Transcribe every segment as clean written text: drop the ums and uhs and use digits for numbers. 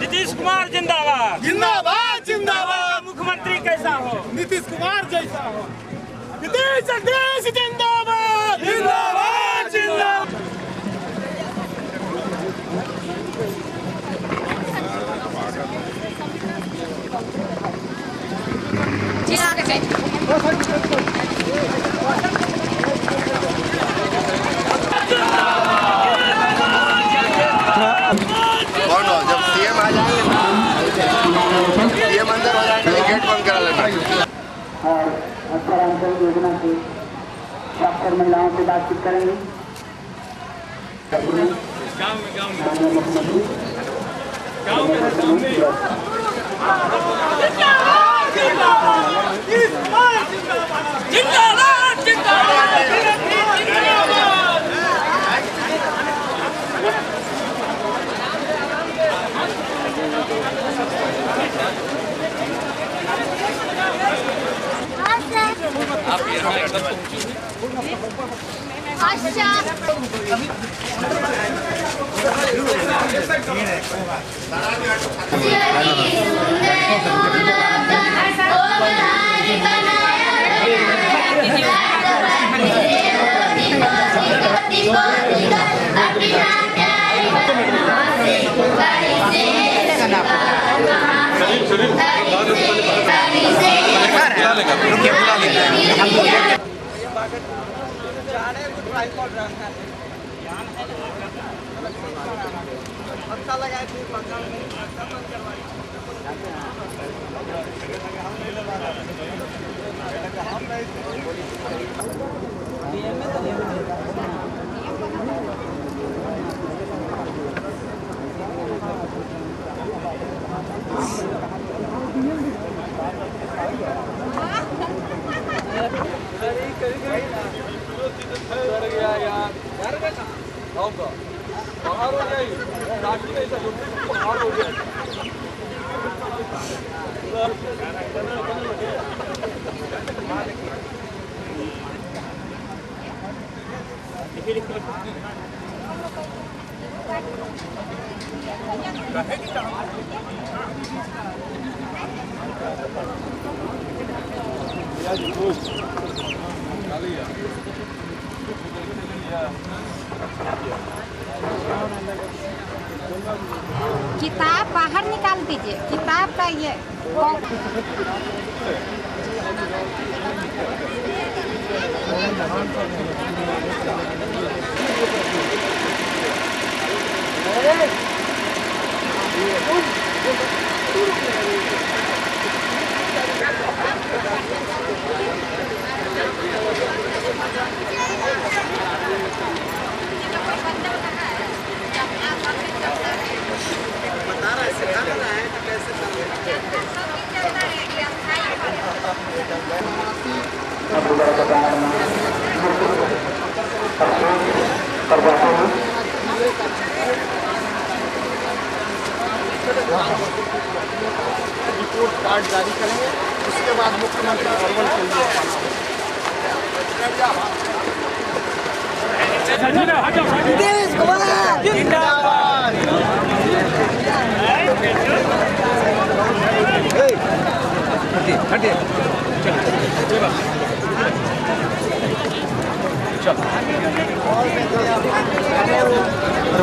नीतीश कुमार जिंदाबाद जिंदाबाद जिंदाबाद। मुख्यमंत्री कैसा हो? नीतीश कुमार जैसा हो। नीतीश जिंदाबाद जिंदाबाद जिंदाबाद। कौन हो? जब सीएम आ जाएंगे, सीएम अंदर हो जाएंगे, गेट बंद करा लेना। और उत्तरांचल योजना की डॉक्टर महिलाओं से बातचीत करेंगे। अच्छा लगा है किताब बाहर निकाल दीजिए, किताब का ये रिपोर्ट कार्ड जारी करेंगे। उसके बाद मुख्यमंत्री फॉरवर्ड नीतीश कुमार जिंदाबाद।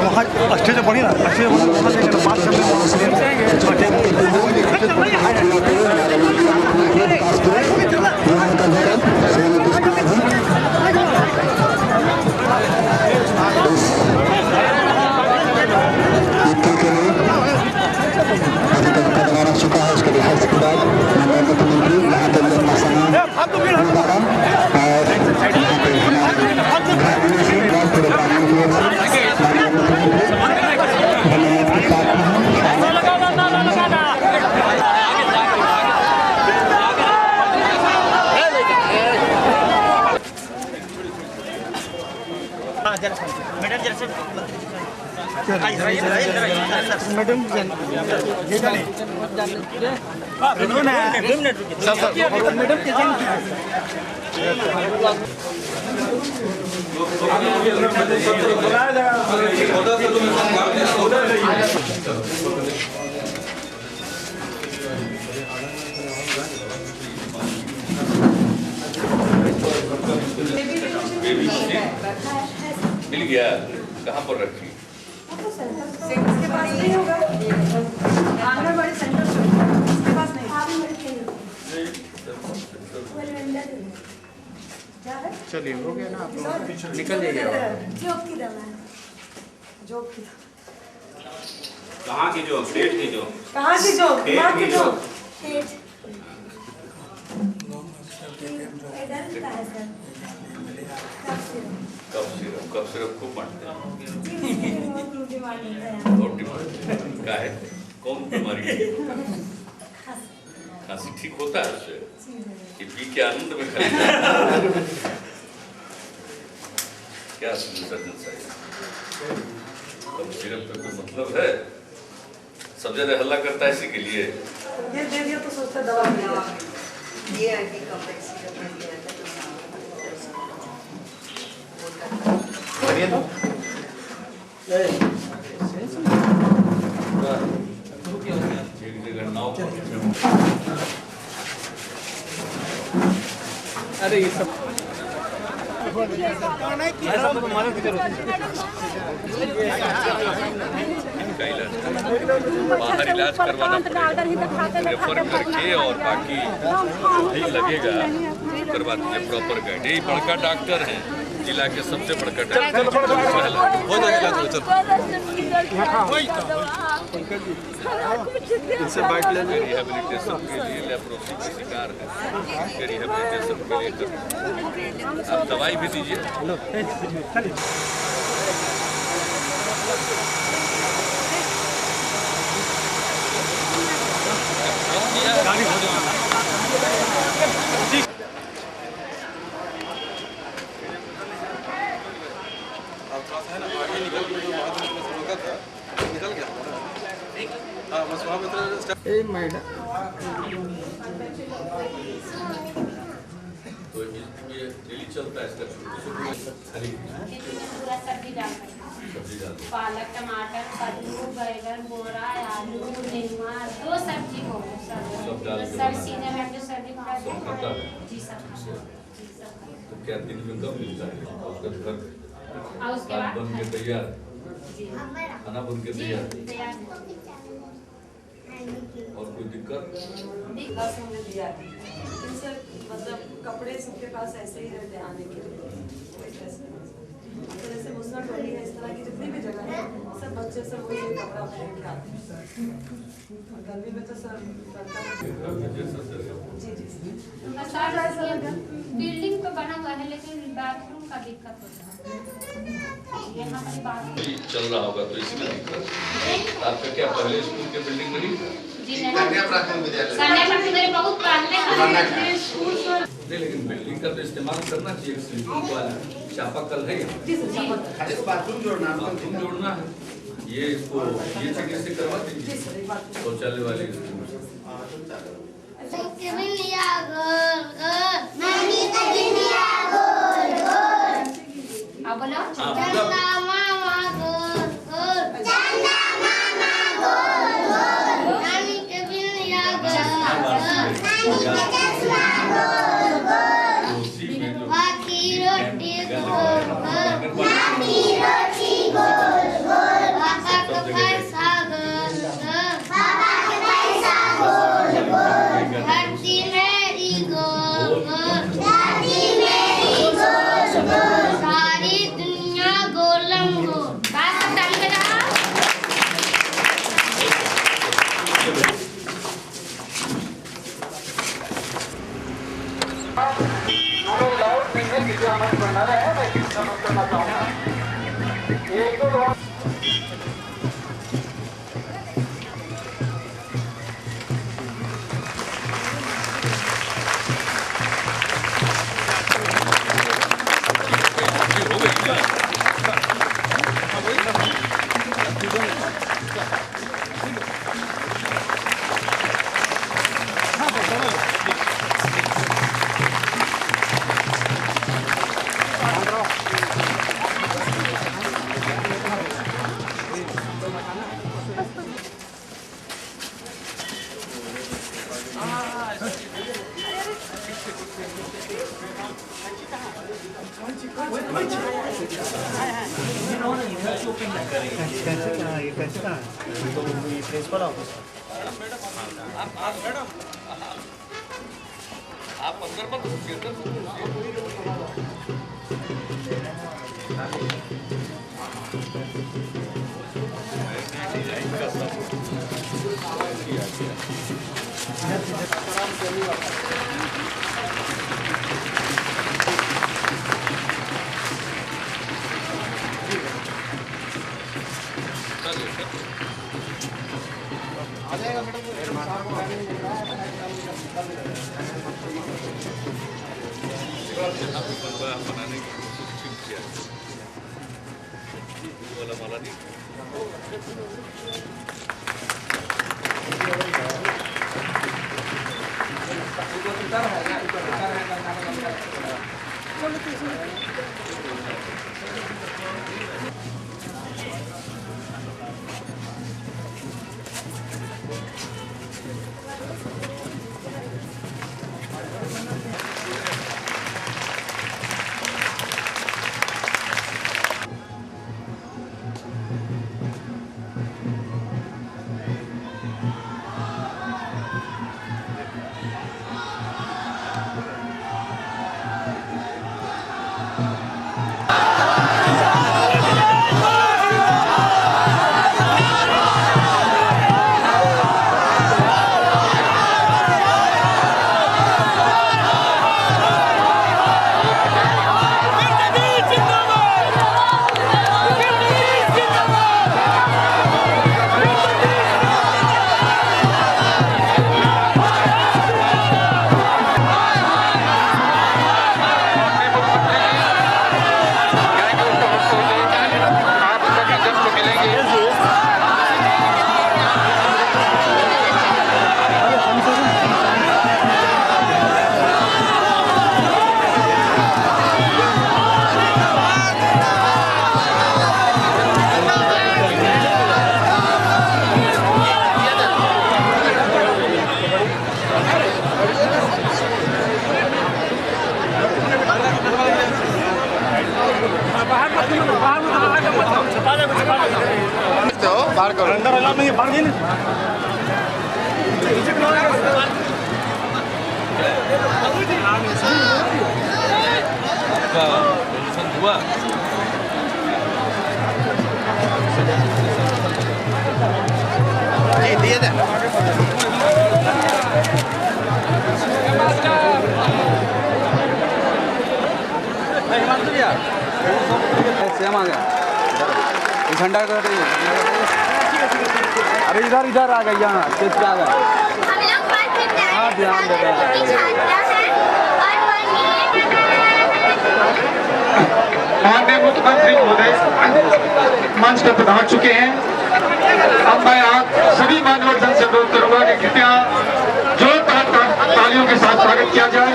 वहाँ अच्छे से बढ़ी ना, अच्छे चुका है। उसके लिहाज के बाद मुख्यमंत्री यहाँ पर मिल गया। कहाँ पर रखी? के पास नहीं होगा, आंगनबाड़ी सेंटर उसके पास नहीं। चलिए हो गया ना, आप निकल जाइए। जॉब की दवा है, जॉब की। कहाँ की जॉब? पेट की जॉब? कहाँ की जॉब? दिमाग की जॉब। कब सिर्फ खूब बांटते हैं। क्या है? कौन बीमारी है? खांसी ठीक होता है उससे? ये पी के आनंद में खरीदा क्या सर्जन साहब? कब सिर्फ पे कोई मतलब है? सब जगह हल्ला करता है इसी के लिए। ये दे दिया तो सोचता दवा मिल जाए। ये एंटी कॉम्प्लेक्स सिरप में दिया था। एक जगह नाव अरे ये सब बाहर इलाज करवाना पड़ेगा, रेफर करके और बाकी नहीं लगेगा करवा दीजिए प्रॉपर गाइड। यही बड़का डॉक्टर है जिला के, सबसे बड़का डॉक्टर हो जाएगा। रिहेबिलिटेशन के लिए लेप्रोसी का शिकार है, रिहेबिलिटेशन के लिए आप दवाई भी दीजिए। मैडम तो ये डेली चलता है इसका पूरा सब्जी डालते हैं, पालक, टमाटर, कद्दू, बैगन, बोरा, आलू, नेनुआ, जो सब्जी हो सब सीधे में जो सब्जी खाता है जी सब। तो क्या दिन में कब मिलता है उसका घर? और उसके बाद बन के तैयार, खाना बन के तैयार। और कोई दिक्कत? बस हमने दिया इनसे, मतलब कपड़े सबके पास ऐसे ही रहते हैं आने के लिए, कोई ड्रेस नहीं। तो जैसे मुस्लिम टोली है, इस तरह की जितनी भी जगह है सब बच्चे सब वही कपड़ा पहन के आते हैं। और गर्मी में तो सर जी जी बिल्डिंग तो बना हुआ है लेकिन बाथरूम का दिक्कत होता है। यहाँ पर बाथरूम चल रहा होगा तो इसमें दिक्कत। आपका क्या पहले स्कूल के बिल्डिंग में नहीं? कन्या प्राथमिक विद्यालय बहुत पुराने नहीं, लेकिन बिल्डिंग का तो इस्तेमाल करना चाहिए। स्लीपिंग वाला चापाकल है, बाथरूम जोड़ना है। ये इसको ये चिकित्सा करवा दीजिए शौचालय वाले स्कूल। सारी दुनिया गोलम प्रिंसिपल ऑफिस आप अंदर मत घुसिए, अंदर मत घुसिए। डिजाइन का सब किया गया। बनाने की कोशिश ठीक किया वाला माला नहीं। बाहर करो अंदर अलाउ नहीं है बाहर नहीं हुआ दिए थे सेम आ गया झंडा कर अरे इधर इधर आ गई यहाँ स्टेज पे आ गए। हाँ ध्यान दे रहे माननीय मुख्यमंत्री महोदय मंच पर पधार चुके हैं। अब मैं आप सभी मान्यवर से अनुरोध करूंगा कि कृपया जोरदार तालियों के साथ स्वागत किया जाए।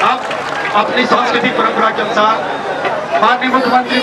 अब अपनी सांस्कृतिक परंपरा के अनुसार माननीय मुख्यमंत्री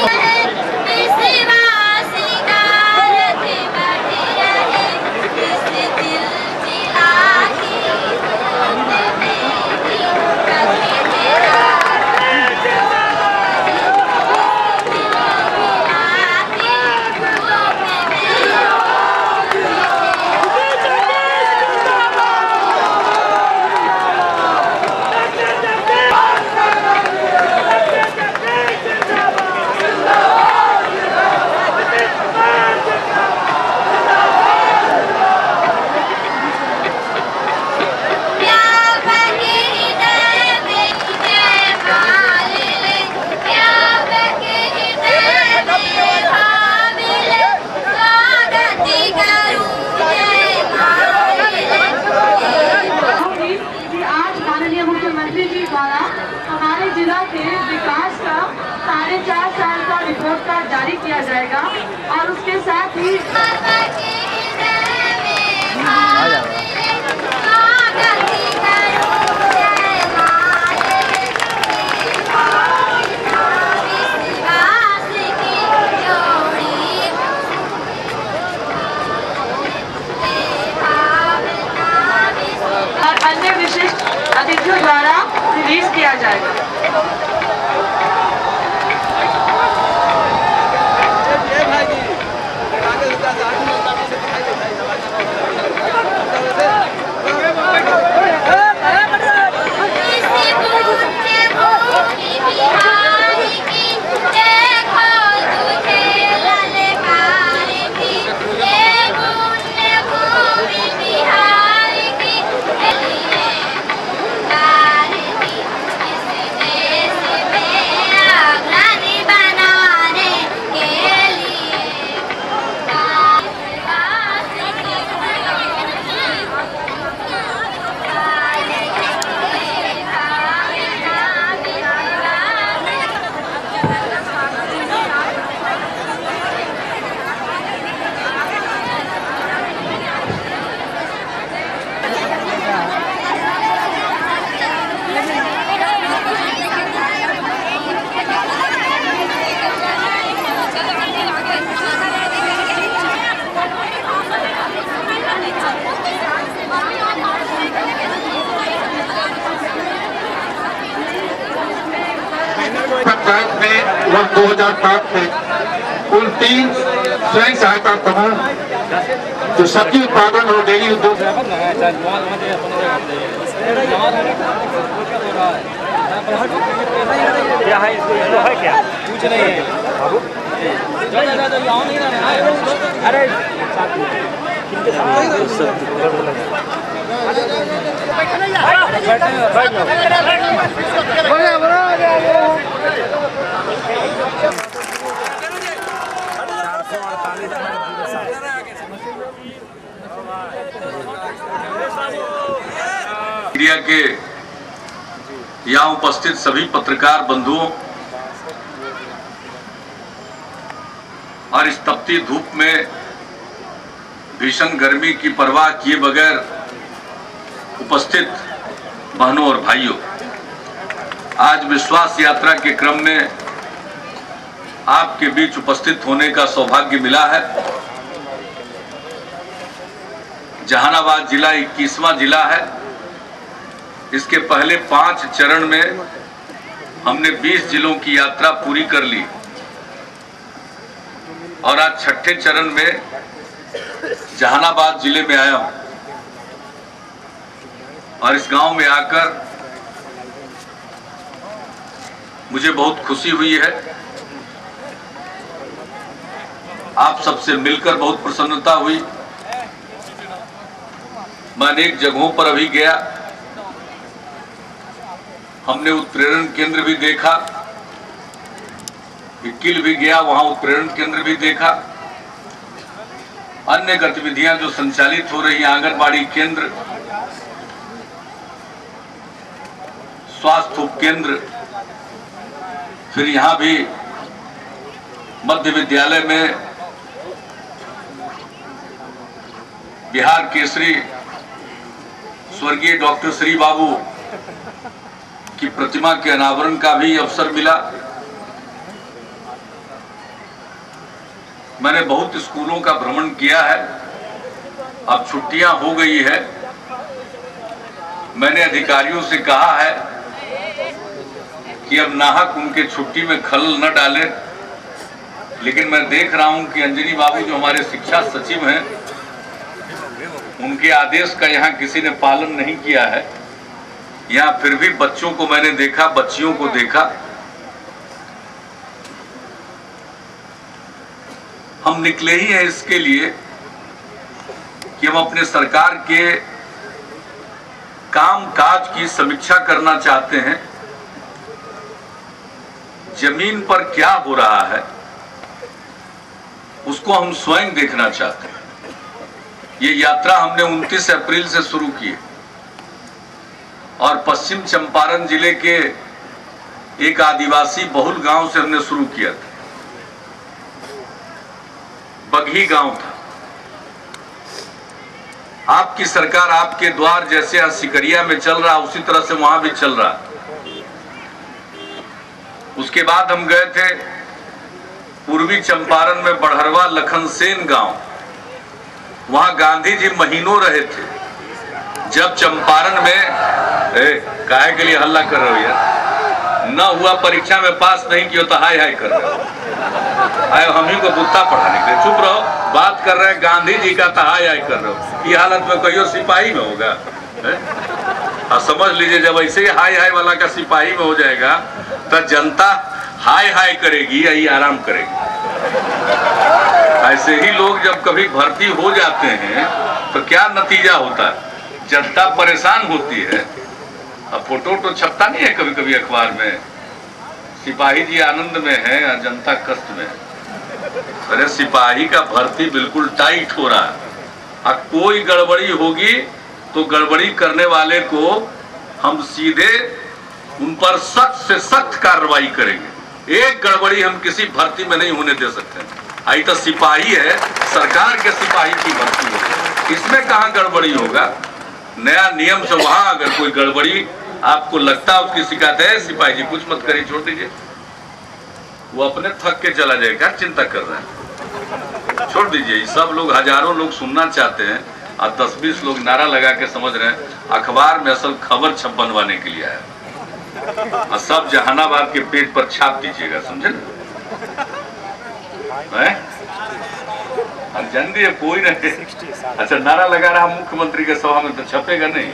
मुख्यमंत्री जी द्वारा हमारे जिला के विकास का 4.5 साल का रिपोर्ट कार्ड जारी किया जाएगा और उसके साथ ही और अन्य विशिष्ट अतिथियों द्वारा रिलीज किया जाएगा। वर्ष 2007 से कुल 3 स्वयं सहायता समूह जो सब्जी उत्पादन और डेयरी उद्योग क्या है इसको है क्या कुछ नहीं है बाबू अरे मीडिया के यहाँ उपस्थित सभी पत्रकार बंधुओं और इस तपती धूप में भीषण गर्मी की परवाह किए बगैर उपस्थित बहनों और भाइयों, आज विश्वास यात्रा के क्रम में आपके बीच उपस्थित होने का सौभाग्य मिला है। जहानाबाद जिला 21वां जिला है। इसके पहले 5 चरण में हमने 20 जिलों की यात्रा पूरी कर ली और आज 6ठे चरण में जहानाबाद जिले में आया हूं और इस गांव में आकर मुझे बहुत खुशी हुई है। आप सबसे मिलकर बहुत प्रसन्नता हुई। मैं अनेक जगहों पर अभी गया, हमने उत्प्रेरण केंद्र भी देखा, इक्किल भी गया, वहां उत्प्रेरण केंद्र भी देखा। अन्य गतिविधियां जो संचालित हो रही हैं, आंगनबाड़ी केंद्र, स्वास्थ्य उपकेंद्र, फिर यहां भी मध्य विद्यालय में बिहार केसरी स्वर्गीय डॉक्टर श्री बाबू की प्रतिमा के अनावरण का भी अवसर मिला। मैंने बहुत स्कूलों का भ्रमण किया है। अब छुट्टियां हो गई है। मैंने अधिकारियों से कहा है कि अब नाहक उनके छुट्टी में खलल न डालें, लेकिन मैं देख रहा हूं कि अंजनी बाबू जो हमारे शिक्षा सचिव हैं, उनके आदेश का यहाँ किसी ने पालन नहीं किया है। यहाँ फिर भी बच्चों को मैंने देखा, बच्चियों को देखा। हम निकले ही हैं इसके लिए कि हम अपने सरकार के काम काज की समीक्षा करना चाहते हैं। जमीन पर क्या हो रहा है उसको हम स्वयं देखना चाहते हैं। ये यात्रा हमने 29 अप्रैल से शुरू की और पश्चिम चंपारण जिले के एक आदिवासी बहुल गांव से हमने शुरू किया था। बगही गांव था। आपकी सरकार आपके द्वार जैसे सिकरिया में चल रहा, उसी तरह से वहां भी चल रहा। उसके बाद हम गए थे पूर्वी चंपारण में बड़हरवा लखनसेन गांव। वहां गांधी जी महीनों रहे थे। जब चंपारण में काहे के लिए हल्ला कर रहे हो यार? न हुआ परीक्षा में पास नहीं किया तो हाय हाय कर रहे हो। आए हम ही को बुत्ता पढ़ाने के लिए। चुप रहो, बात कर रहे हैं गांधी जी का, तो हाय हाय कर रहे हो। ये हालत में कहियो सिपाही में होगा। और समझ लीजिए जब ऐसे ही हाय हाय वाला का सिपाही में हो जाएगा तो जनता हाय हाय करेगी या ही आराम करेगी। ऐसे ही लोग जब कभी भर्ती हो जाते हैं तो क्या नतीजा होता है? जनता परेशान होती है। अब फोटो तो छपता नहीं है कभी कभी अखबार में, सिपाही जी आनंद में है या जनता कष्ट में है। अरे सिपाही का भर्ती बिल्कुल टाइट हो रहा है। अब कोई गड़बड़ी होगी तो गड़बड़ी करने वाले को हम सीधे उन पर सख्त से सख्त कार्रवाई करेंगे। एक गड़बड़ी हम किसी भर्ती में नहीं होने दे सकते। आई तो सिपाही है, सरकार के सिपाही की भर्ती होगी, इसमें कहाँ गड़बड़ी होगा? नया नियम से वहां अगर कोई गड़बड़ी आपको लगता है उसकी शिकायत है, सिपाही जी कुछ मत करिए, छोड़ दीजिए, वो अपने थक के चला जाएगा। चिंता कर रहे हैं, छोड़ दीजिए। सब लोग, हजारों लोग सुनना चाहते हैं और 10-20 लोग नारा लगा के समझ रहे हैं अखबार में असल खबर छप बनवाने के लिए आया। और सब जहानाबाद के पेज पर छाप दीजिएगा, समझे ना? जन दिए कोई नहीं। अच्छा, नारा लगा रहा मुख्यमंत्री के सभा में तो छपेगा नहीं।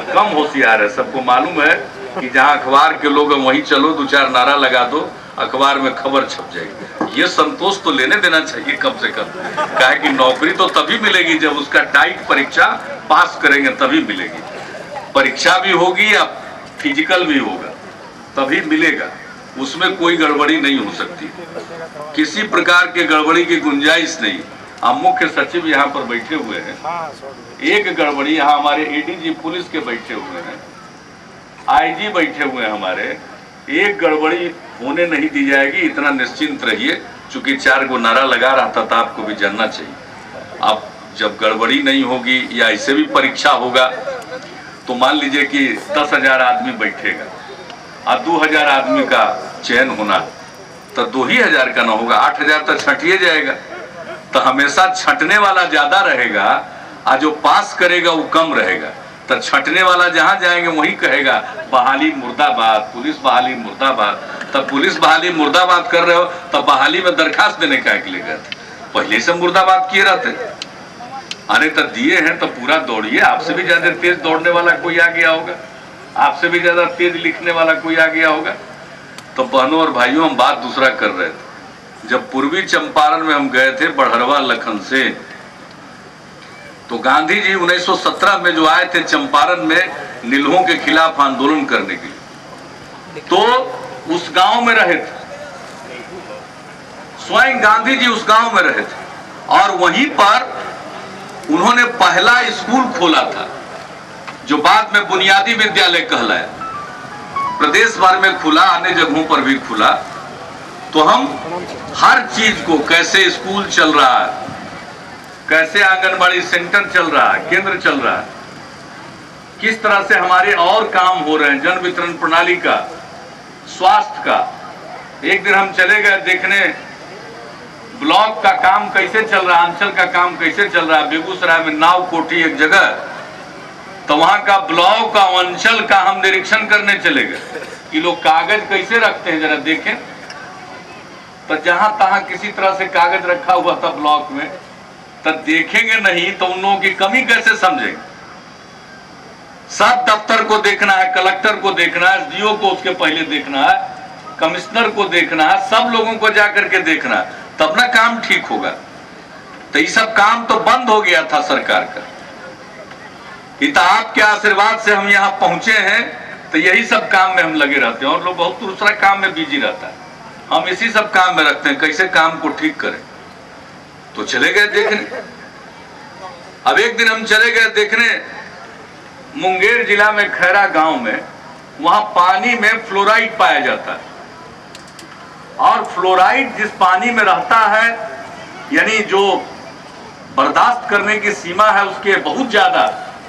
कम होशियार है, सबको मालूम है कि जहाँ अखबार के लोग वहीं चलो, 2-4 नारा लगा दो, अखबार में खबर छप जाएगी। ये संतोष तो लेने देना चाहिए कम से कम, काहे कि नौकरी तो तभी मिलेगी जब उसका टाइट परीक्षा पास करेंगे, तभी मिलेगी। परीक्षा भी होगी या फिजिकल भी होगा, तभी मिलेगा। उसमें कोई गड़बड़ी नहीं हो सकती, किसी प्रकार के गड़बड़ी की गुंजाइश नहीं। अब मुख्य सचिव यहाँ पर बैठे हुए हैं, एक गड़बड़ी, यहाँ हमारे एडीजी पुलिस के बैठे हुए हैं, आईजी बैठे हुए हैं हमारे, एक गड़बड़ी होने नहीं दी जाएगी, इतना निश्चिंत रहिए। चूंकि 4 गो नारा लगा रहा था तो आपको भी जानना चाहिए। अब जब गड़बड़ी नहीं होगी या ऐसे भी परीक्षा होगा तो मान लीजिए कि 10,000 आदमी बैठेगा और 2,000 आदमी का चयन होना, तो 2,000 का ना होगा, 8,000 तो छंटिए जाएगा। तो हमेशा छंटने वाला ज्यादा रहेगा और जो पास करेगा वो कम रहेगा। तो छंटने वाला जहां जाएंगे वही कहेगा बहाली मुर्दाबाद, पुलिस बहाली मुर्दाबाद। तब पुलिस बहाली मुर्दाबाद कर रहे हो तब बहाली में दरखास्त देने का के लिए गए थे, पहले से मुर्दाबाद किए रहते। अरे तो दिए हैं तो पूरा दौड़िए। आपसे भी ज्यादा तेज दौड़ने वाला कोई आ गया होगा, आपसे भी ज्यादा तेज लिखने वाला कोई आ गया होगा। तो बहनों और भाइयों, हम बात दूसरा कर रहे थे। जब पूर्वी चंपारण में हम गए थे बड़हरवा लखन से, तो गांधी जी 1917 में जो आए थे चंपारण में नीलहों के खिलाफ आंदोलन करने के लिए, तो उस गांव में रहे थे, स्वयं गांधी जी उस गांव में रहे थे और वहीं पर उन्होंने पहला स्कूल खोला था जो बाद में बुनियादी विद्यालय कहलाया। प्रदेश भर में खुला, अन्य जगहों पर भी खुला। तो हम हर चीज को, कैसे स्कूल चल रहा है, कैसे आंगनबाड़ी सेंटर चल रहा है, केंद्र चल रहा है, किस तरह से हमारे और काम हो रहे हैं, जन वितरण प्रणाली का, स्वास्थ्य का। एक दिन हम चले गए देखने ब्लॉक का काम कैसे चल रहा है, अंचल का काम कैसे चल रहा है। बेगूसराय में नाव कोठी एक जगह, तो वहां का ब्लॉक का, अंचल का हम निरीक्षण करने चले गए कि लोग कागज कैसे रखते हैं, जरा देखें। तो जहां तहां किसी तरह से कागज रखा हुआ था ब्लॉक में, तो देखेंगे नहीं तो उन लोगों की कमी कैसे समझेंगे। सब दफ्तर को देखना है, कलेक्टर को देखना है, एसडीओ को उसके पहले देखना है, कमिश्नर को देखना है, सब लोगों को जाकर के देखना है, तब ना काम ठीक होगा। तो ये सब काम तो बंद हो गया था सरकार का। तो आपके आशीर्वाद से हम यहाँ पहुंचे हैं, तो यही सब काम में हम लगे रहते हैं और लोग बहुत दूसरा काम में बिजी रहता है। हम इसी सब काम में रखते हैं कैसे काम को ठीक करें। तो चले गए देखने। अब एक दिन हम चले गए देखने मुंगेर जिला में खैरा गांव में, वहां पानी में फ्लोराइड पाया जाता है और फ्लोराइड जिस पानी में रहता है, यानी जो बर्दाश्त करने की सीमा है उसके बहुत ज्यादा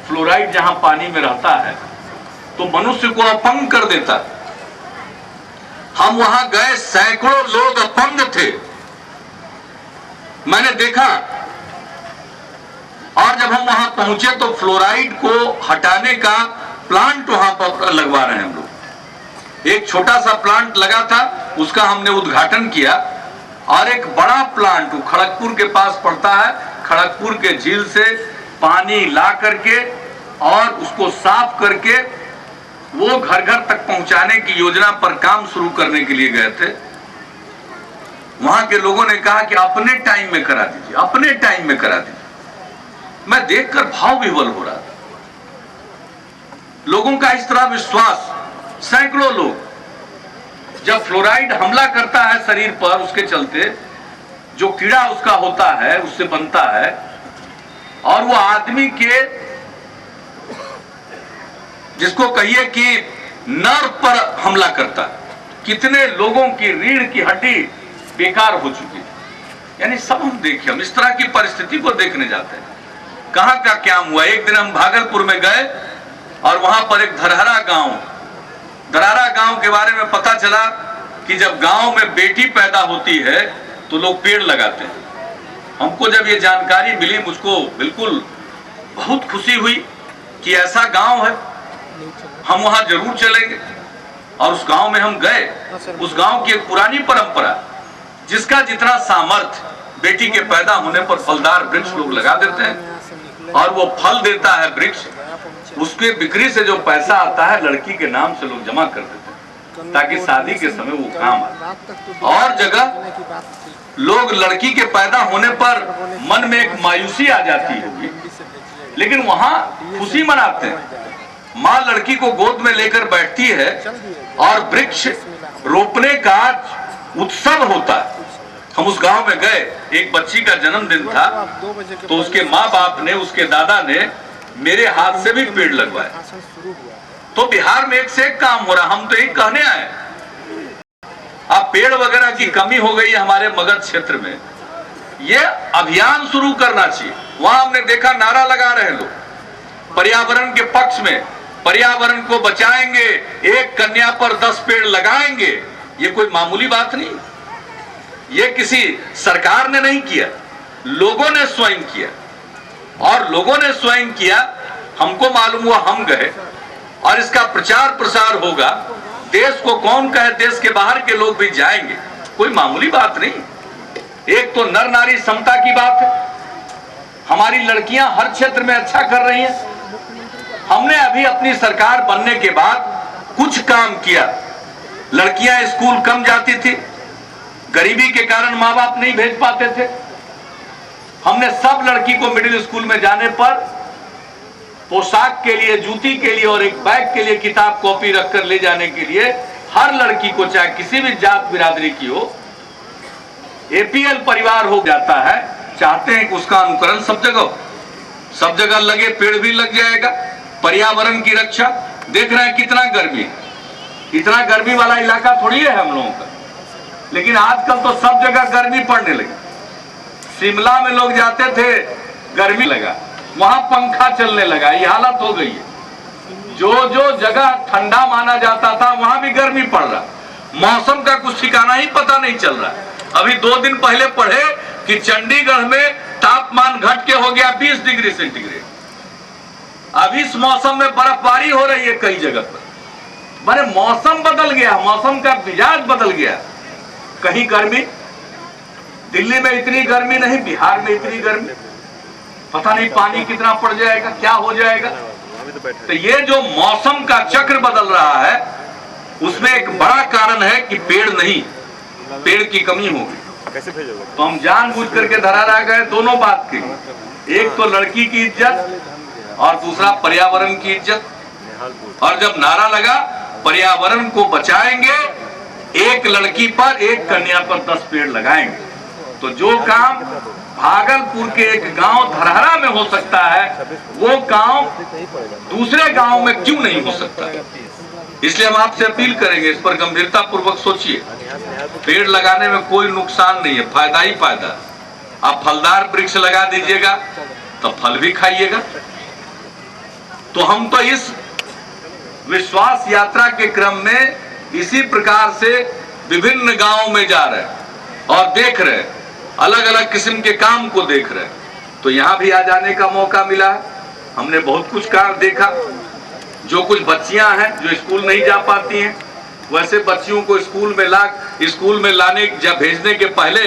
फ्लोराइड जहां पानी में रहता है तो मनुष्य को अपंग कर देता है। हम वहां गए, सैकड़ों लोग अपंग थे, मैंने देखा। और जब हम वहां पहुंचे तो फ्लोराइड को हटाने का प्लांट वहां पर लगवा रहे हैं हम लोग। एक छोटा सा प्लांट लगा था, उसका हमने उद्घाटन किया और एक बड़ा प्लांट खड़गपुर के पास पड़ता है, खड़गपुर के झील से पानी ला करके और उसको साफ करके वो घर घर तक पहुंचाने की योजना पर काम शुरू करने के लिए गए थे। वहां के लोगों ने कहा कि अपने टाइम में करा दीजिए, अपने टाइम में करा दीजिए। मैं देखकर भाव विह्वल हो रहा था, लोगों का इस तरह विश्वास। सैकड़ों लोग, जब फ्लोराइड हमला करता है शरीर पर, उसके चलते जो कीड़ा उसका होता है उससे बनता है और वो आदमी के, जिसको कहिए कि नर्व पर हमला करता है। कितने लोगों की रीढ़ की हड्डी बेकार हो चुकी है। यानी सब हम देखें, हम इस तरह की परिस्थिति को देखने जाते हैं। कहां का क्या हुआ। एक दिन हम भागलपुर में गए और वहां पर एक धरहरा गांव के बारे में पता चला कि जब गांव में बेटी पैदा होती है तो लोग पेड़ लगाते हैं। हमको जब ये जानकारी मिली, मुझको बिल्कुल बहुत खुशी हुई कि ऐसा गांव है, हम वहां जरूर चलेंगे। और उस गांव में हम गए। उस गांव की एक पुरानी परंपरा, जिसका जितना सामर्थ्य बेटी के पैदा होने पर फलदार वृक्ष लोग लगा देते हैं और वो फल देता है वृक्ष, उसके बिक्री से जो पैसा आता है लड़की के नाम से लोग जमा कर देते हैं ताकि शादी के समय वो काम आए। और जगह लोग लड़की के पैदा होने पर मन में एक मायूसी आ जाती होगी, लेकिन वहां खुशी मनाते हैं। माँ लड़की को गोद में लेकर बैठती है और वृक्ष रोपने का उत्सव होता है। हम उस गांव में गए, एक बच्ची का जन्मदिन था, तो उसके माँ बाप ने, उसके दादा ने मेरे हाथ से भी पेड़ लगवाए। तो बिहार में एक से एक काम हो रहा, हम तो यही कहने आए। अब पेड़ वगैरह की कमी हो गई है हमारे मगध क्षेत्र में, ये अभियान शुरू करना चाहिए। वहां हमने देखा नारा लगा रहे लोग पर्यावरण के पक्ष में, पर्यावरण को बचाएंगे, एक कन्या पर 10 पेड़ लगाएंगे। ये कोई मामूली बात नहीं, ये किसी सरकार ने नहीं किया, लोगों ने स्वयं किया। और लोगों ने स्वयं किया, हमको मालूम हुआ, हम गए और इसका प्रचार प्रसार होगा। देश को कौन कहे, देश के बाहर के लोग भी जाएंगे, कोई मामूली बात नहीं। एक तो नर नारी समता की बात है, हमारी लड़कियां हर क्षेत्र में अच्छा कर रही हैं। हमने अभी अपनी सरकार बनने के बाद कुछ काम किया। लड़कियां स्कूल कम जाती थी, गरीबी के कारण माँ बाप नहीं भेज पाते थे। हमने सब लड़की को मिडिल स्कूल में जाने पर पोशाक के लिए, जूती के लिए और एक बैग के लिए किताब कॉपी रखकर ले जाने के लिए हर लड़की को, चाहे किसी भी जात बिरादरी की हो, एपीएल परिवार हो जाता है। चाहते हैं कि उसका अनुकरण सब जगह लगे, पेड़ भी लग जाएगा। पर्यावरण की रक्षा, देख रहे हैं कितना गर्मी, इतना गर्मी वाला इलाका थोड़ी है हम लोगों का, लेकिन आजकल तो सब जगह गर्मी पड़ने लगी। शिमला में लोग जाते थे, गर्मी लगा, वहां पंखा चलने लगा, ये हालत हो गई है। जो जगह ठंडा माना जाता था वहां भी गर्मी पड़ रहा। मौसम का कुछ ठिकाना ही पता नहीं चल रहा। अभी 2 दिन पहले पढ़े कि चंडीगढ़ में तापमान घट के हो गया 20 डिग्री सेंटीग्रेड। अभी इस मौसम में बर्फबारी हो रही है कई जगह पर। माने मौसम बदल गया, मौसम का मिजाज बदल गया। कहीं गर्मी, दिल्ली में इतनी गर्मी नहीं, बिहार में इतनी गर्मी, पता नहीं पानी कितना पड़ जाएगा, क्या हो जाएगा। तो ये जो मौसम का चक्र बदल रहा है, उसमें एक बड़ा कारण है कि पेड़ नहीं, पेड़ की कमी होगी। तो हम जानबूझ करके धरारा गए दोनों बात की, एक तो लड़की की इज्जत और दूसरा पर्यावरण की इज्जत। और जब नारा लगा पर्यावरण को बचाएंगे, एक लड़की पर, एक कन्या पर 10 पेड़ लगाएंगे, तो जो काम भागलपुर के एक गांव धरहरा में हो सकता है, वो गांव दूसरे गांव में क्यों नहीं हो सकता। इसलिए हम आपसे अपील करेंगे, इस पर गंभीरता पूर्वक सोचिए। पेड़ लगाने में कोई नुकसान नहीं है, फायदा ही फायदा। आप फलदार वृक्ष लगा दीजिएगा तो फल भी खाइएगा। तो हम तो इस विश्वास यात्रा के क्रम में इसी प्रकार से विभिन्न गांवों में जा रहे हैं और देख रहे हैं, अलग अलग किस्म के काम को देख रहे हैं। तो यहाँ भी आ जाने का मौका मिला है। हमने बहुत कुछ काम देखा। जो कुछ बच्चियां हैं जो स्कूल नहीं जा पाती हैं, वैसे बच्चियों को स्कूल में लाने या भेजने के पहले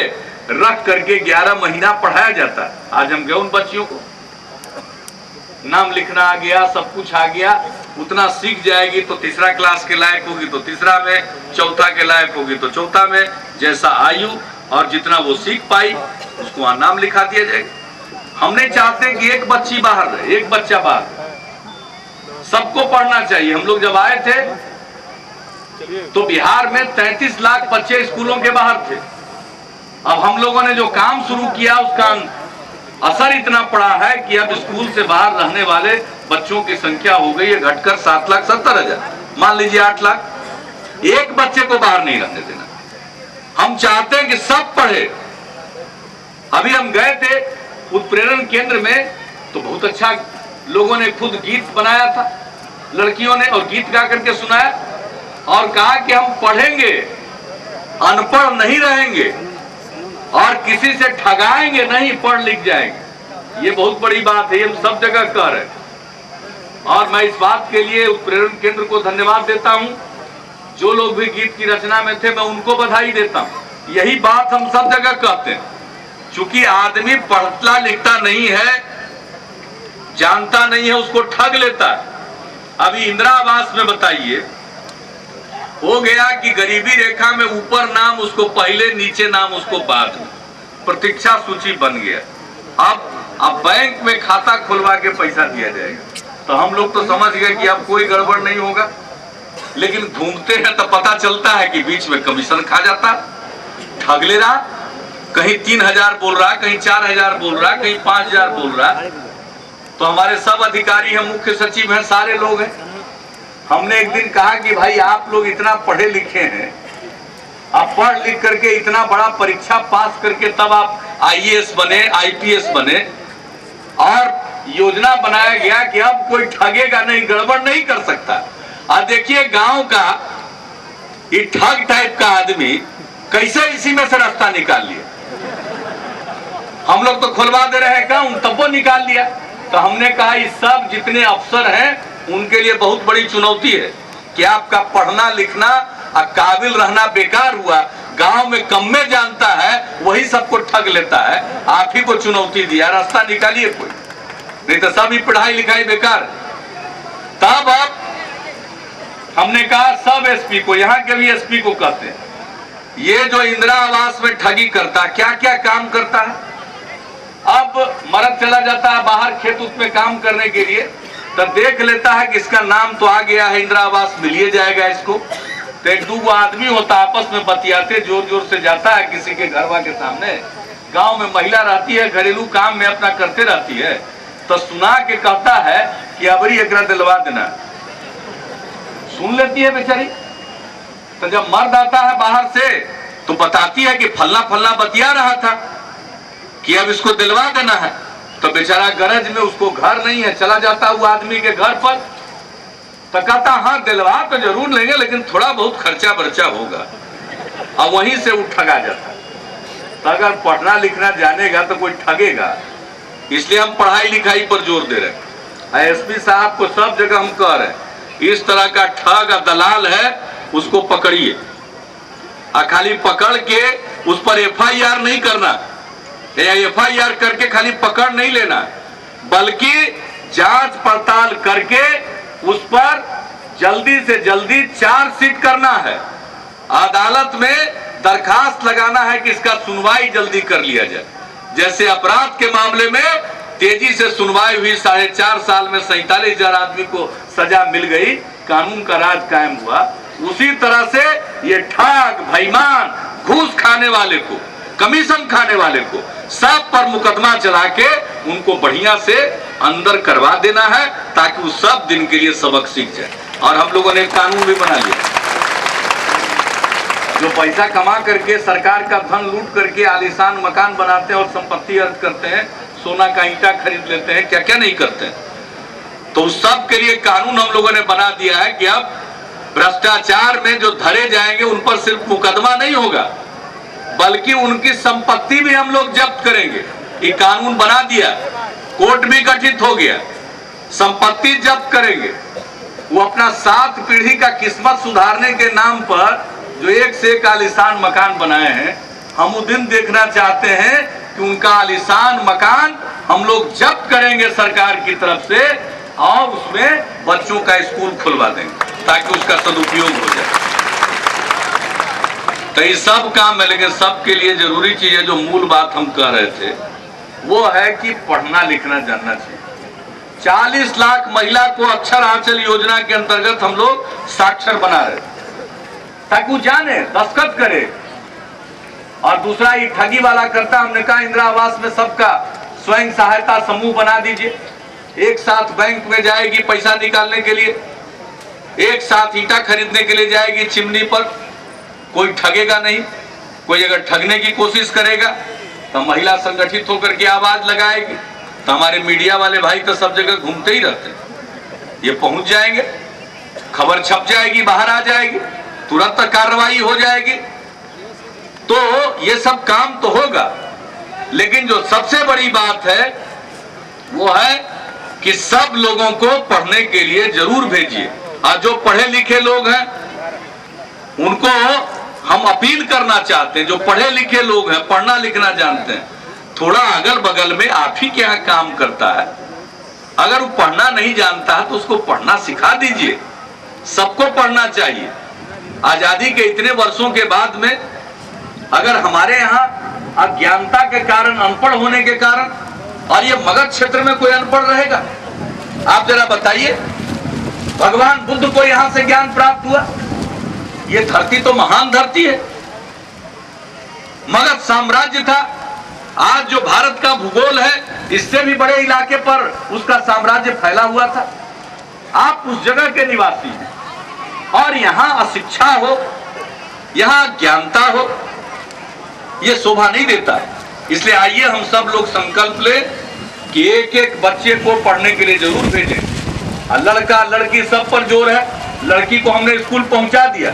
रख करके 11 महीना पढ़ाया जाता है। आज हम गए उन बच्चियों को, नाम लिखना आ गया, सब कुछ आ गया, उतना सीख जाएगी तो 3रा क्लास के लायक होगी तो 3रा में, 4था के लायक होगी तो 4था में, जैसा आयु और जितना वो सीख पाई उसको वहां नाम लिखा दिया जाएगा। हम नहीं चाहते कि एक बच्ची बाहर रहे, एक बच्चा बाहर, सबको पढ़ना चाहिए। हम लोग जब आए थे तो बिहार में 33 लाख बच्चे स्कूलों के बाहर थे। अब हम लोगों ने जो काम शुरू किया उसका असर इतना पड़ा है कि अब स्कूल से बाहर रहने वाले बच्चों की संख्या हो गई है घटकर 7,70,000, मान लीजिए 8 लाख। एक बच्चे को बाहर नहीं रहने देना। हम चाहते हैं कि सब पढ़े। अभी हम गए थे उत्प्रेरण केंद्र में तो बहुत अच्छा, लोगों ने खुद गीत बनाया था लड़कियों ने, और गीत गा करके सुनाया और कहा कि हम पढ़ेंगे, अनपढ़ नहीं रहेंगे और किसी से ठगाएंगे नहीं, पढ़ लिख जाएंगे। ये बहुत बड़ी बात है, ये हम सब जगह कह रहे हैं। और मैं इस बात के लिए उत्प्रेरण केंद्र को धन्यवाद देता हूं। जो लोग भी गीत की रचना में थे मैं उनको बधाई देता हूं। यही बात हम सब जगह कहते हैं, चूंकि आदमी पढ़ता लिखता नहीं है, जानता नहीं है, उसको ठग लेता है। अभी इंदिरा आवास में बताइए, हो गया कि गरीबी रेखा में ऊपर नाम उसको पहले, नीचे नाम उसको बाद में, प्रतीक्षा सूची बन गया। अब बैंक में खाता खुलवा के पैसा दिया जाएगा, तो हम लोग तो समझ गए कि अब कोई गड़बड़ नहीं होगा। लेकिन घूमते हैं तो पता चलता है कि बीच में कमीशन खा जाता, ठग ले रहा, कहीं 3000 बोल रहा, कहीं 4000 बोल रहा, कहीं 5000 बोल रहा। तो हमारे सब अधिकारी हैं, मुख्य सचिव हैं, सारे लोग हैं। हमने एक दिन कहा कि भाई आप लोग इतना पढ़े लिखे हैं, आप पढ़ लिख करके इतना बड़ा परीक्षा पास करके तब आप IAS बने, IPS बने, और योजना बनाया गया कि अब कोई ठगेगा नहीं, गड़बड़ नहीं कर सकता। और देखिए गांव का ये ठग टाइप का आदमी कैसे इसी में से रास्ता निकाल लिया। हम लोग तो खुलवा दे रहे हैं काम, तब वो निकाल लिया। तो हमने कहा इस सब जितने अफसर हैं उनके लिए बहुत बड़ी चुनौती है कि आपका पढ़ना लिखना और काबिल रहना बेकार हुआ। गांव में कम में जानता है वही सबको ठग लेता है। आप ही को चुनौती दिया, रास्ता निकालिए कोई, नहीं तो सब ही पढ़ाई लिखाई बेकार। तब अब हमने कहा सब SP को, यहाँ के भी SP को कहते हैं, ये जो इंदिरा आवास में ठगी करता, क्या क्या काम करता है। अब मर्द चला जाता है बाहर खेत उत में काम करने के लिए, तो देख लेता है कि इसका नाम तो आ गया है, इंदिरा आवास मिल ही जाएगा इसको। तो एक दो आदमी होता, आपस में बतियाते, जोर जोर से जाता है किसी के घरवा के सामने। गांव में महिला रहती है, घरेलू काम में अपना करते रहती है, तो सुना के कहता है कि अबरी एकरा दिलवा देना। सुन लेती है बेचारी। तो जब मर्द आता है बाहर से तो बताती है कि फल्ला फल्ला बतिया रहा था कि अब इसको दिलवा देना है। तो बेचारा गरज में, उसको घर नहीं है, चला जाता हुआ आदमी के घर पर, तो कहता हाँ दिलवा तो जरूर लेंगे, लेकिन थोड़ा बहुत खर्चा बर्चा होगा। अब वहीं से वो ठगा जाता। तो अगर पढ़ना लिखना जानेगा तो कोई ठगेगा, इसलिए हम पढ़ाई लिखाई पर जोर दे रहे हैं। SP साहब को सब जगह हम कह रहे हैं, इस तरह का ठग और दलाल है उसको पकड़िए, और खाली पकड़ के उस पर FIR नहीं करना, या FIR करके खाली पकड़ नहीं लेना, बल्कि जांच पड़ताल करके उस पर जल्दी से जल्दी चार्जशीट करना है, अदालत में दरखास्त लगाना है कि इसका सुनवाई जल्दी कर लिया जाए। जैसे अपराध के मामले में तेजी से सुनवाई हुई, 4.5 साल में 47,000 आदमी को सजा मिल गई, कानून का राज कायम हुआ, उसी तरह से ये ठग, बेईमान, घूस खाने वाले को, कमीशन खाने वाले को, सब पर मुकदमा चला के उनको बढ़िया से अंदर करवा देना है, ताकि वो सब दिन के लिए सबक सीख जाए। और हम लोगों ने कानून भी बना लिया, जो पैसा कमा करके सरकार का धन लूट करके आलीशान मकान बनाते हैं और संपत्ति अर्जित करते हैं, सोना का ईंटा खरीद लेते हैं, क्या क्या नहीं करते हैं। तो उस सब के लिए कानून हम लोगों ने बना दिया है कि अब भ्रष्टाचार में जो धरे जाएंगे उन पर सिर्फ मुकदमा नहीं होगा, बल्कि उनकी संपत्ति भी हम लोग जब्त करेंगे। ये कानून बना दिया, कोर्ट भी गठित हो गया, संपत्ति जब्त करेंगे। वो अपना 7 पीढ़ी का किस्मत सुधारने के नाम पर जो एक से एक आलीशान मकान बनाए हैं, हम वो दिन देखना चाहते हैं कि उनका आलीशान मकान हम लोग जब्त करेंगे सरकार की तरफ से, और उसमें बच्चों का स्कूल खुलवा देंगे ताकि उसका सदुपयोग हो जाए। तो ये सब काम है, लेकिन सबके लिए जरूरी चीज है, जो मूल बात हम कह रहे थे, वो है कि पढ़ना लिखना जानना चाहिए। 40 लाख महिला को अक्षर आंचल योजना के अंतर्गत हम लोग साक्षर बना रहे, ताकि वो जाने, दस्तखत करे। और दूसरा ये ठगी वाला करता, हमने कहा इंदिरा आवास में सबका स्वयं सहायता समूह बना दीजिए, एक साथ बैंक में जाएगी पैसा निकालने के लिए, एक साथ ईंटा खरीदने के लिए जाएगी चिमनी पर, कोई ठगेगा नहीं। कोई अगर ठगने की कोशिश करेगा तो महिला संगठित होकर के आवाज लगाएगी। तो हमारे मीडिया वाले भाई तो सब जगह घूमते ही रहते हैं, ये पहुंच जाएंगे, खबर छप जाएगी, बाहर आ जाएगी, तुरंत कार्रवाई हो जाएगी। तो ये सब काम तो होगा, लेकिन जो सबसे बड़ी बात है वो है कि सब लोगों को पढ़ने के लिए जरूर भेजिए। और जो पढ़े लिखे लोग हैं उनको हम अपील करना चाहते हैं, जो पढ़े लिखे लोग हैं, पढ़ना लिखना जानते हैं, थोड़ा अगल बगल में आप ही के यहाँ काम करता है, अगर वो पढ़ना नहीं जानता है तो उसको पढ़ना सिखा दीजिए। सबको पढ़ना चाहिए। आजादी के इतने वर्षों के बाद में अगर हमारे यहाँ अज्ञानता के कारण, अनपढ़ होने के कारण, और ये मगध क्षेत्र में कोई अनपढ़ रहेगा? आप जरा बताइए, भगवान बुद्ध को यहां से ज्ञान प्राप्त हुआ। ये धरती तो महान धरती है, मगध साम्राज्य था। आज जो भारत का भूगोल है, इससे भी बड़े इलाके पर उसका साम्राज्य फैला हुआ था। आप उस जगह के निवासी हैं और यहां अशिक्षा हो, यहां ज्ञानता हो, यह शोभा नहीं देता। इसलिए आइए हम सब लोग संकल्प लें कि एक एक बच्चे को पढ़ने के लिए जरूर भेजें। लड़का लड़की सब पर जोर है। लड़की को हमने स्कूल पहुंचा दिया,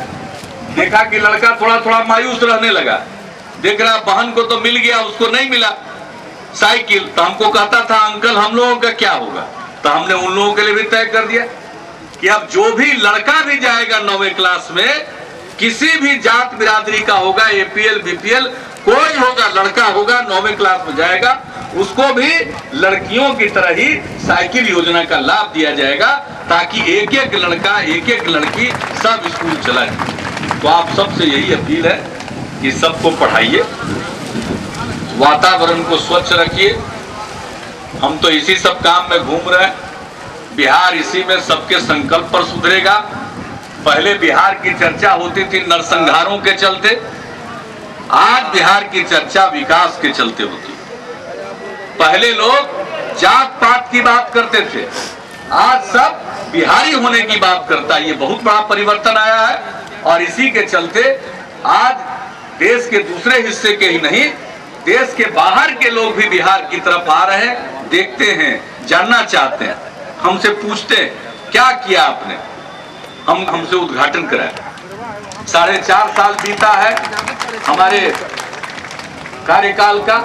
देखा कि लड़का थोड़ा थोड़ा मायूस रहने लगा, देख रहा बहन को तो मिल गया, उसको नहीं मिला साइकिल। तो हमको कहता था अंकल हम लोगों का क्या होगा? तो हमने उन लोगों के लिए भी तय कर दिया कि अब जो भी लड़का भी जाएगा 9वीं क्लास में, किसी भी जात बिरादरी का होगा, एपीएल बीपीएल कोई होगा, लड़का होगा 9वीं क्लास में जाएगा, उसको भी लड़कियों की तरह ही साइकिल योजना का लाभ दिया जाएगा, ताकि एक एक लड़का एक एक लड़की सब स्कूल चलाए। तो आप सबसे यही अपील है कि सबको पढ़ाइए, वातावरण को स्वच्छ रखिए। हम तो इसी सब काम में घूम रहे हैं। बिहार इसी में सबके संकल्प पर सुधरेगा। पहले बिहार की चर्चा होती थी नरसंहारों के चलते, आज बिहार की चर्चा विकास के चलते होती। पहले लोग जात पात की बात करते थे, आज सब बिहारी होने की बात करता है। ये बहुत बड़ा परिवर्तन आया है और इसी के चलते आज देश के दूसरे हिस्से के ही नहीं, देश के बाहर के लोग भी बिहार की तरफ आ रहे हैं, देखते हैं, जानना चाहते हैं, हमसे पूछते हैं क्या किया आपने, हमसे उद्घाटन कराया। 4.5 साल बीता है हमारे कार्यकाल का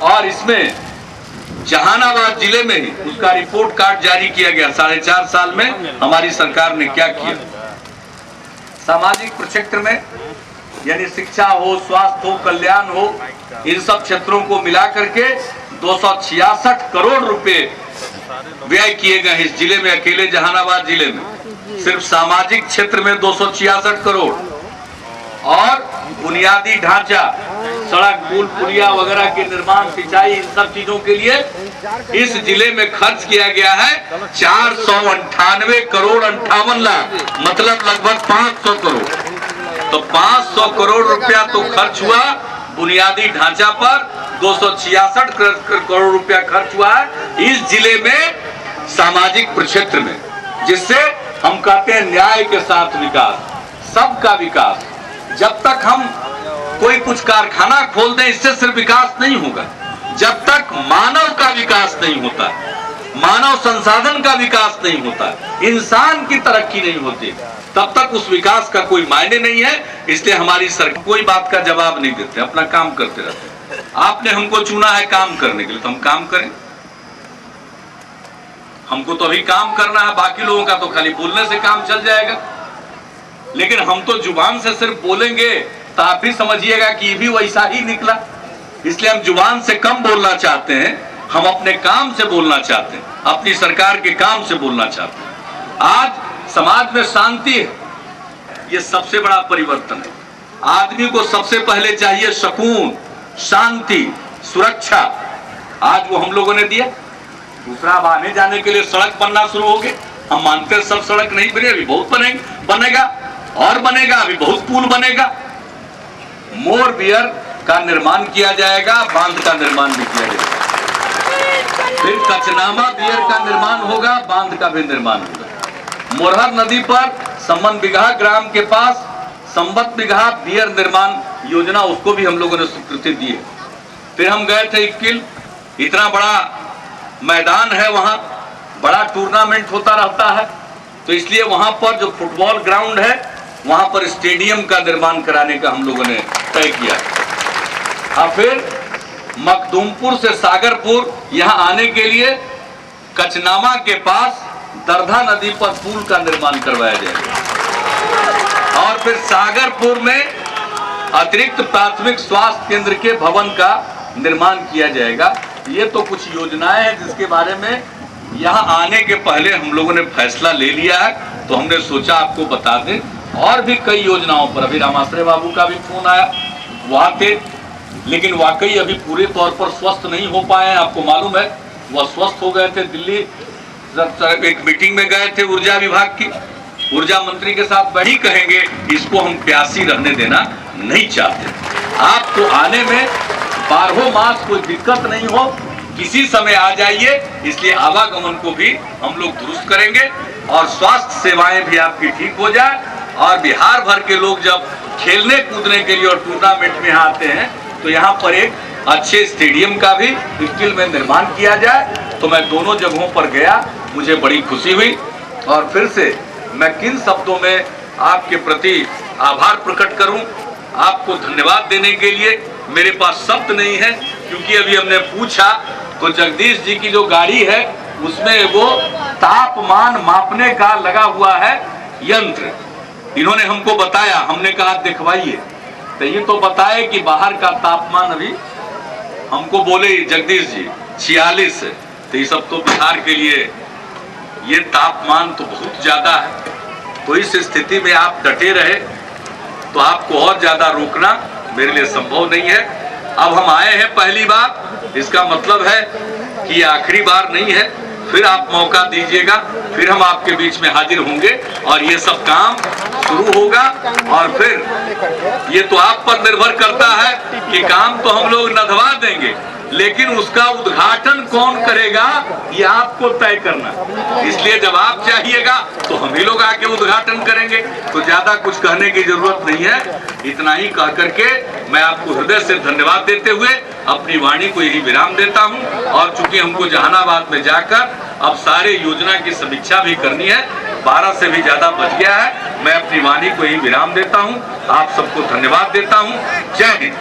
और इसमें जहानाबाद जिले में ही उसका रिपोर्ट कार्ड जारी किया गया। 4.5 साल में हमारी सरकार ने क्या किया। सामाजिक क्षेत्र में यानी शिक्षा हो, स्वास्थ्य हो, कल्याण हो, इन सब क्षेत्रों को मिला करके 266 करोड़ रुपए व्यय किए गए इस जिले में। अकेले जहानाबाद जिले में सिर्फ सामाजिक क्षेत्र में 266 करोड़ और बुनियादी ढांचा, सड़क पुल पुलिया वगैरह के निर्माण, सिंचाई, इन सब चीजों के लिए इस जिले में खर्च किया गया है 498 करोड़ 58 लाख, मतलब लगभग 500 करोड़। तो 500 करोड़ रुपया तो खर्च हुआ बुनियादी ढांचा पर, 266 करोड़ रुपया खर्च हुआ है इस जिले में सामाजिक प्रक्षेत्र में, जिससे हम कहते हैं न्याय के साथ विकास, सबका विकास। जब तक हम कोई कुछ कारखाना खोल दें, इससे सिर्फ विकास नहीं होगा। जब तक मानव का विकास नहीं होता, मानव संसाधन का विकास नहीं होता, इंसान की तरक्की नहीं होती, तब तक उस विकास का कोई मायने नहीं है। इसलिए हमारी सरकार कोई बात का जवाब नहीं देते, अपना काम करते रहते। आपने हमको चुना है काम करने के लिए, तो हम काम करें। हमको तो अभी काम करना है, बाकी लोगों का तो खाली बोलने से काम चल जाएगा। लेकिन हम तो जुबान से सिर्फ बोलेंगे तो आप भी समझिएगा कि ये भी वैसा ही निकला। इसलिए हम जुबान से कम बोलना चाहते हैं, हम अपने काम से बोलना चाहते हैं, अपनी सरकार के काम से बोलना चाहते हैं। आज समाज में शांति है, ये सबसे बड़ा परिवर्तन है। आदमी को सबसे पहले चाहिए सुकून, शांति, सुरक्षा। आज वो हम लोगों ने दिया। दूसरा, अब आने जाने के लिए सड़क बनना शुरू हो गई। हम मानते हैं सब सड़क नहीं बने, अभी बहुत बनेगा और बनेगा, अभी बहुत पुल बनेगा। मोर बियर का निर्माण किया जाएगा, बांध का निर्माण भी किया जाएगा। फिर कचनामा बियर का निर्माण होगा, बांध का भी निर्माण होगा। मोरहर नदी पर संबंध बिगहा ग्राम के पास संबत बिगहा बियर निर्माण योजना, उसको भी हम लोगों ने स्वीकृति दी है। फिर हम गए थे इक्किल, इतना बड़ा मैदान है, वहां बड़ा टूर्नामेंट होता रहता है, तो इसलिए वहां पर जो फुटबॉल ग्राउंड है, वहां पर स्टेडियम का निर्माण कराने का हम लोगों ने तय किया। और फिर मखदूमपुर से सागरपुर यहाँ आने के लिए कचनामा के पास दरधा नदी पर पुल का निर्माण करवाया जाएगा। और फिर सागरपुर में अतिरिक्त प्राथमिक स्वास्थ्य केंद्र के भवन का निर्माण किया जाएगा। ये तो कुछ योजनाएं हैं जिसके बारे में यहाँ आने के पहले हम लोगों ने फैसला ले लिया है, तो हमने सोचा आपको बता दें। और भी कई योजनाओं पर अभी रामाश्रय बाबू का भी फोन आया, वहाँ थे, लेकिन वाकई अभी पूरे तौर पर स्वस्थ नहीं हो पाए हैं। आपको मालूम है वह स्वस्थ हो गए थे, दिल्ली एक मीटिंग में गए थे ऊर्जा विभाग की, ऊर्जा मंत्री के साथ वही कहेंगे इसको हम प्यासी रहने देना नहीं चाहते। आपको आने में 12 मास कोई दिक्कत नहीं हो, किसी समय आ जाइए, इसलिए आवागमन को भी हम लोग दुरुस्त करेंगे और स्वास्थ्य सेवाएं भी आपकी ठीक हो जाए। और बिहार भर के लोग जब खेलने कूदने के लिए और टूर्नामेंट में यहाँ आते हैं तो यहाँ पर एक अच्छे स्टेडियम का भी स्किल में निर्माण किया जाए। तो मैं दोनों जगहों पर गया, मुझे बड़ी खुशी हुई। और फिर से मैं किन शब्दों में आपके प्रति आभार प्रकट करूं, आपको धन्यवाद देने के लिए मेरे पास शब्द नहीं है। क्योंकि अभी हमने पूछा तो जगदीश जी की जो गाड़ी है उसमें वो तापमान मापने का लगा हुआ है यंत्र, इन्होंने हमको बताया, हमने कहा दिखवाइए, तो ये तो बताए कि बाहर का तापमान अभी हमको बोले जगदीश जी 46 है। तो ये सब तो बिहार के लिए ये तापमान तो बहुत ज्यादा है। तो इस स्थिति में आप डटे रहे तो आपको और ज्यादा रोकना मेरे लिए संभव नहीं है। अब हम आए हैं पहली बार, इसका मतलब है कि आखिरी बार नहीं है। फिर आप मौका दीजिएगा, फिर हम आपके बीच में हाजिर होंगे और ये सब काम शुरू होगा। और फिर ये तो आप पर निर्भर करता है कि काम तो हम लोग नधवा देंगे, लेकिन उसका उद्घाटन कौन करेगा ये आपको तय करना। इसलिए जब आप चाहिएगा तो हम ही लोग आके उद्घाटन करेंगे। तो ज्यादा कुछ कहने की जरूरत नहीं है, इतना ही कह करके मैं आपको हृदय से धन्यवाद देते हुए अपनी वाणी को यही विराम देता हूं। और चूंकि हमको जहानाबाद में जाकर अब सारे योजना की समीक्षा भी करनी है, 12 से भी ज्यादा बच गया है, मैं अपनी वाणी को यही विराम देता हूं। आप सबको धन्यवाद देता हूं। जय हिंद।